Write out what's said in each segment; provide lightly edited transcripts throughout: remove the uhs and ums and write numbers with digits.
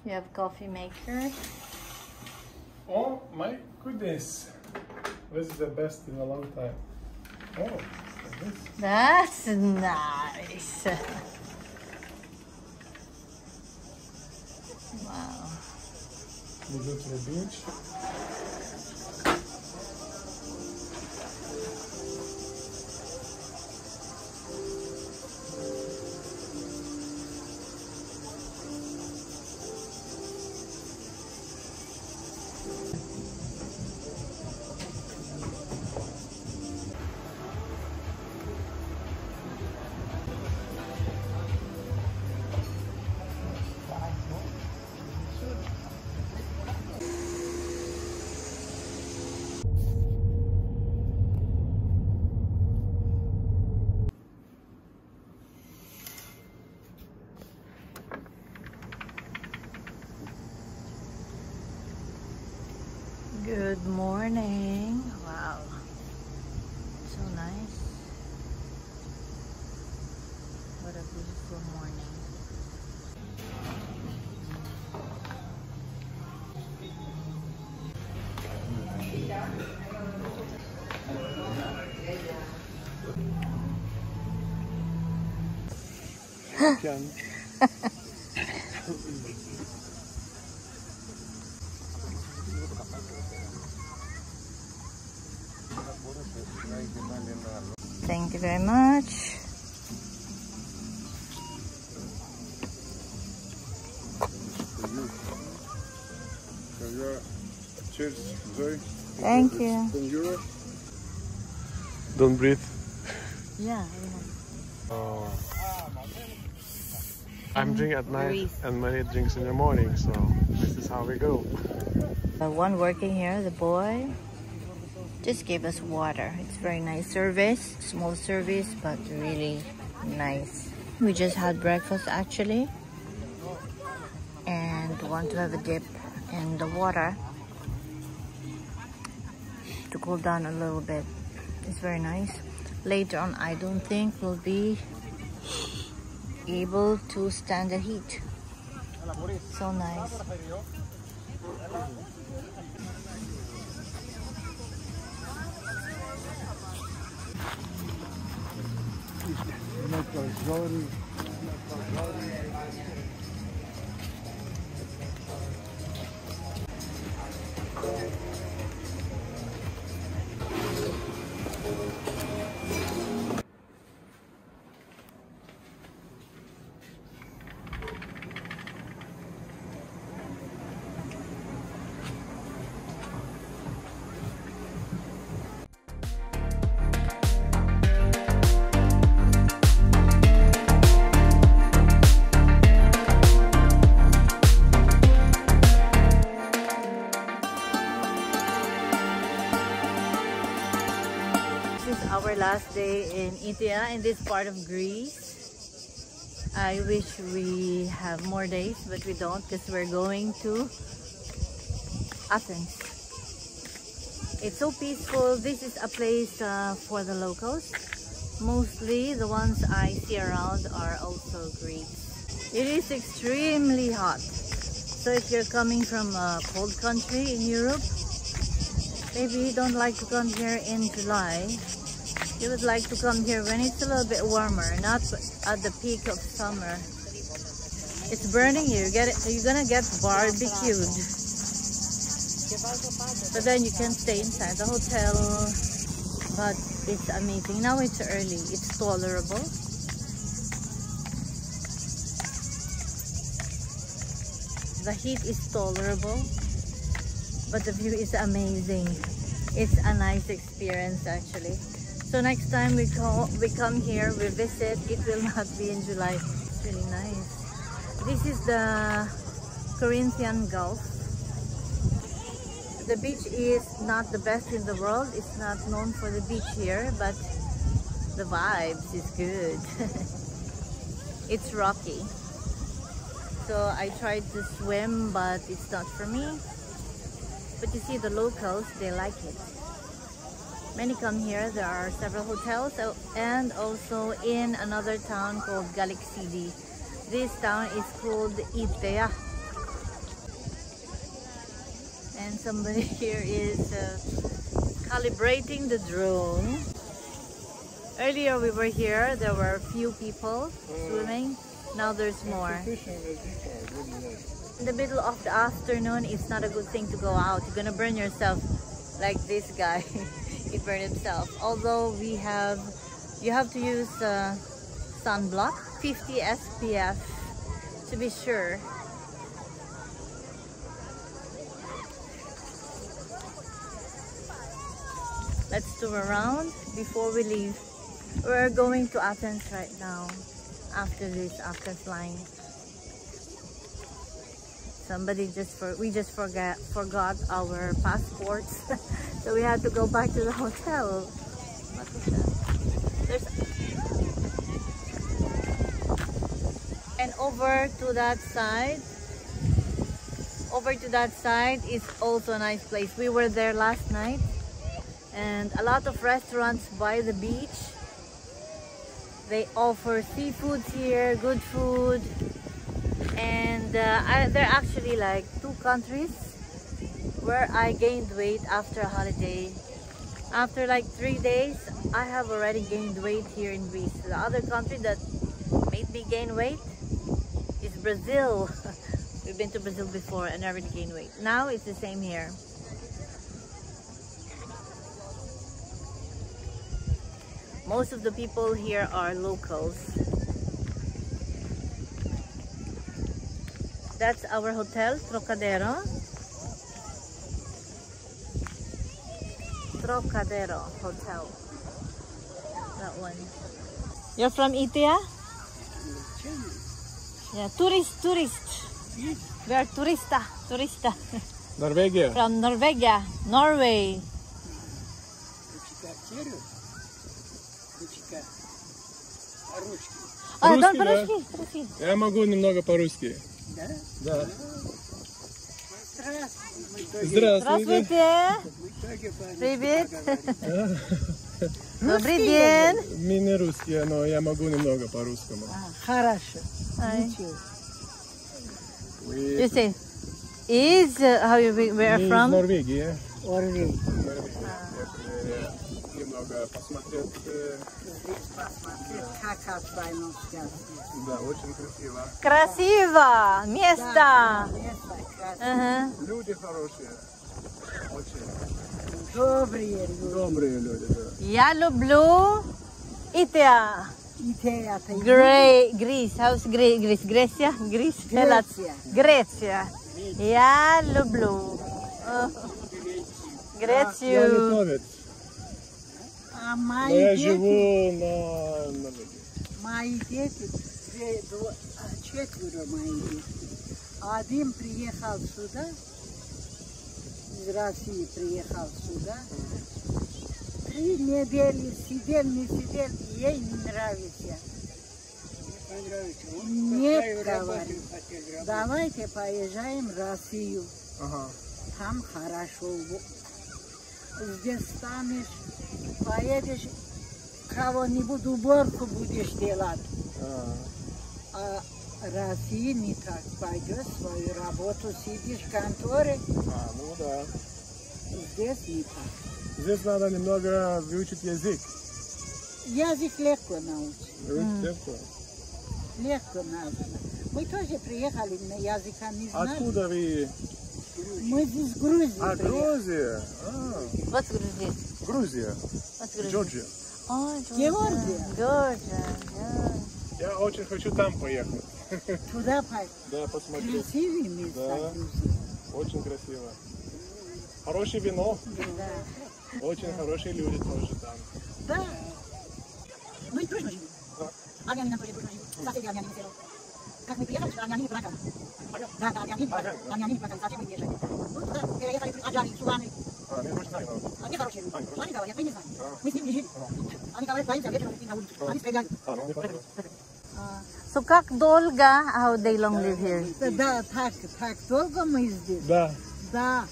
You have coffee maker. Oh my goodness. This is the best in a long time. Oh, like this. That's nice. Wow. We go to the beach. Good morning. Wow. So nice. What a beautiful morning. Thank you very much. Cheers, Zoe. Thank you. Don't breathe. Yeah. Oh. I'm drinking at night and Maria drinks in the morning, so this is how we go. One working here, the boy, just gave us water. It's very nice service, small service, but really nice. We just had breakfast actually, and want to have a dip in the water to cool down a little bit. It's very nice. Later on, I don't think we'll be able to stand the heat. So nice. Our last day in Itea, in this part of Greece. I wish we have more days, but we don't because we're going to Athens. It's so peaceful. This is a place for the locals. Mostly the ones I see around are also Greeks. It is extremely hot. So if you're coming from a cold country in Europe, maybe you don't like to come here in July. You would like to come here when it's a little bit warmer, not at the peak of summer. It's burning you. You're gonna get barbecued. But then you can stay inside the hotel. But it's amazing. Now it's early. It's tolerable. The heat is tolerable, but the view is amazing. It's a nice experience actually. So next time we come here, we visit, it will not be in July. It's really nice. This is the Corinthian Gulf. The beach is not the best in the world. It's not known for the beach here, but the vibes is good. It's rocky. So I tried to swim, but it's not for me. But you see the locals, they like it. Many come here. There are several hotels and also in another town called Galaxy. This town is called Itea. And somebody here is calibrating the drone. Earlier we were here, there were a few people swimming. Now there's more. In the middle of the afternoon, it's not a good thing to go out. You're gonna burn yourself like this guy. He burned himself. Although you have to use sunblock, 50 SPF to be sure. Let's tour around before we leave. We're going to Athens right now after flying. We just forgot our passports. So we had to go back to the hotel. And over to that side is also a nice place. We were there last night, and a lot of restaurants by the beach. They offer seafoods here, good food. And they're actually like 2 countries where I gained weight after a holiday. After like 3 days, I have already gained weight here in Greece. The other country that made me gain weight is Brazil. We've been to Brazil before and already gained weight. Now it's the same here. Most of the people here are locals. That's our hotel, Trokadero. Trokadero Hotel. That one. You're from Itea? Yeah, tourist. We are turista. Norvegia. From Norvegia, Norway. По-русски? Я могу немного по-русски. Да? Да. Здравствуйте. Привет. Добрый день. Мы не русские, но я могу немного по-русскому. Хорошо. You say, how you where from? Норвегия. Норвегия. Немного посмотреть. Как отправим сейчас. Да, очень красиво. Красиво место. Да, место красиво. Люди хорошие. Очень. Добрые люди. Добрые люди, да. Я люблю Itea. Itea. Greece. How's Greece? Grecia? Grecia. Я люблю. Я литовец. А Но я живу на Норвегии. мои дети, 4 мои дети. Один приехал сюда, из России приехал сюда. 3 недели сидел, не сидел, ей не нравится. Нет, говорю, давайте поезжаем в Россию. Там хорошо. Здесь станешь, поедешь, кого-нибудь уборку будешь делать. А Россия не так. Пойдешь свою работу, сидишь в конторе. Ну да. Здесь не так. Здесь надо немного выучить язык. Язык легко научить. Легко? Легко надо. Мы тоже приехали, на языка не знали. Откуда вы? Мы из Грузии. Грузия? What's Грузия? Грузия. What's Грузия? Джорджия. Георгия. Я очень хочу там поехать. Туда поехать. Да, посмотреть. Красивые места. Да. Очень красиво. Хорошее вино. Да. Очень хорошие люди тоже там. Да. Мы дружно живем. Армянин тоже дружно живут. Соседи армянин село. Как мы приехали, армянин плакали. Да, армянин плакали, зачем мы приехали? Ну, туда переехали аджары, суланы. Не очень знаю. Они хорошие люди. Они говорят, мы не знаем. Мы с ними не жили. Они говорят, боимся вечером идти на улицу. Они стреляют. So как долго, how they long live here? Да, так долго мы здесь. Да. Да.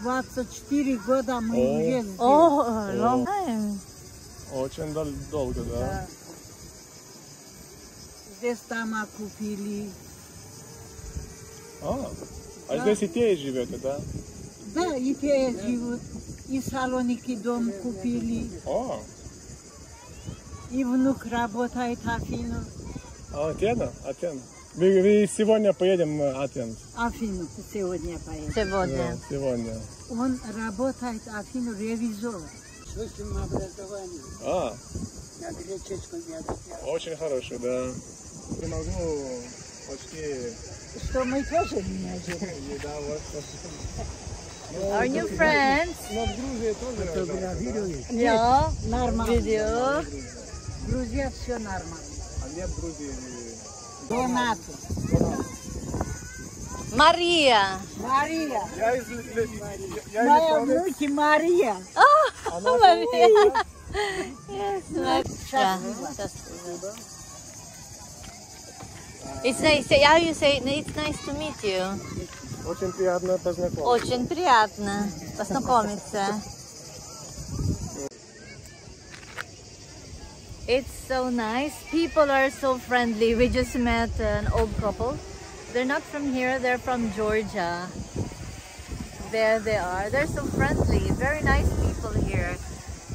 24 года мы уже здесь. Long time. Очень долго, да. Здесь дома купили. А здесь Итея живете, да? Да, Itea живут. И в Салоники дом купили. О, И внук работает Афину. Атена? Атена. Мы сегодня поедем в Атен. Афину сегодня поедет. Сегодня. Да, сегодня. Он работает Афину ревизор. С высшим образованием. А, На греческом языке. очень хороший, да. Не могу почти... Что мы тоже не можем. Еда вот. Our new friends. Но в Грузии тоже... Фотографирует. Yeah. Нормально. Video. Грузия все нормально. А нет в Грузии... Донато. Мария. Мария. Я из... Моя внуки Мария. Мария. Yes, Maria. It's nice. How you say? It's nice to meet you. Очень приятно познакомиться. Очень приятно познакомиться. It's so nice. People are so friendly. We just met an old couple. They're not from here. They're from Georgia. There they are. They're so friendly. Very nice people here.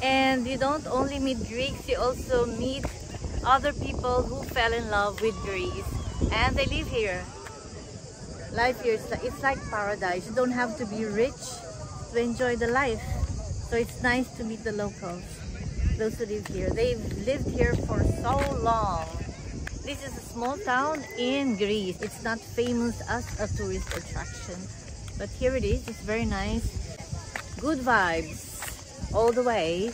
And you don't only meet Greeks, you also meet other people who fell in love with Greece. And they live here. Life here, it's like paradise. You don't have to be rich to enjoy the life. So it's nice to meet the locals, those who live here. They've lived here for so long. This is a small town in Greece. It's not famous as a tourist attraction. But here it is. It's very nice. Good vibes all the way.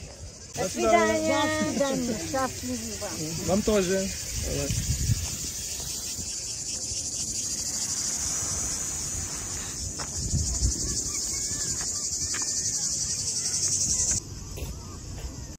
До свидания. Счастливый вам. Вам тоже.